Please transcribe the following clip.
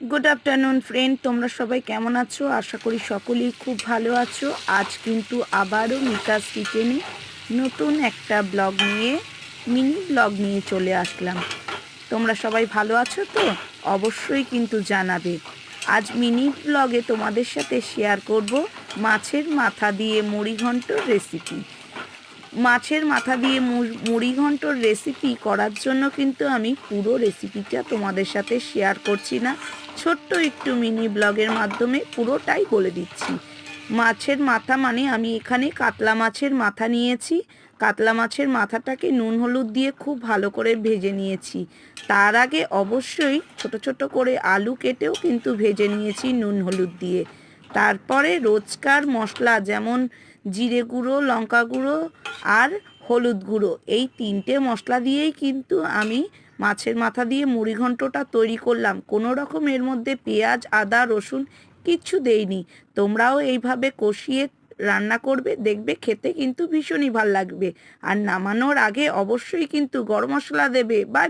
Good afternoon friend, তোমরা সবাই কেমন আছো? আশা করি সকলেই খুব ভালো আছো। আজ কিন্তু আবারও মিতাস কিচেনে নতুন একটা মিনি ব্লগ নিয়ে চলে আসলাম। তোমরা সবাই ভালো আছো তো? অবশ্যই কিন্তু জানাবে। আজ মিনি ব্লগে তোমাদের সাথে শেয়ার করব মাছের মাথা দিয়ে মুড়িঘণ্টর রেসিপি। মাছের মাথা দিয়ে মুড়িঘণ্টর রেসিপি করার জন্য কিন্তু আমি পুরো রেসিপিটা তোমাদের সাথে শেয়ার করছি না, ছোট্ট একটু মিনি ব্লগের মাধ্যমে পুরোটাই বলে দিচ্ছি। মাছের মাথা মানে আমি এখানে কাতলা মাছের মাথা নিয়েছি। কাতলা মাছের মাথাটাকে নুন হলুদ দিয়ে খুব ভালো করে ভেজে নিয়েছি। তার আগে অবশ্যই ছোট ছোট করে আলু কেটেও কিন্তু ভেজে নিয়েছি নুন হলুদ দিয়ে। তারপরে রোজকার মশলা যেমন জিরে গুঁড়ো, লঙ্কা গুঁড়ো আর হলুদ গুঁড়ো, এই তিনটে মশলা দিয়েই কিন্তু আমি মাছের মাথা দিয়ে মুড়িঘণ্টটা তৈরি করলাম। কোনো রকম এর মধ্যে পেঁয়াজ, আদা, রসুন কিচ্ছু দেইনি। তোমরাও এইভাবে কষিয়ে রান্না করবে, দেখবে খেতে কিন্তু ভীষণই ভালো লাগবে। আর নামানোর আগে অবশ্যই কিন্তু গরম মশলা দেবে। Bye bye.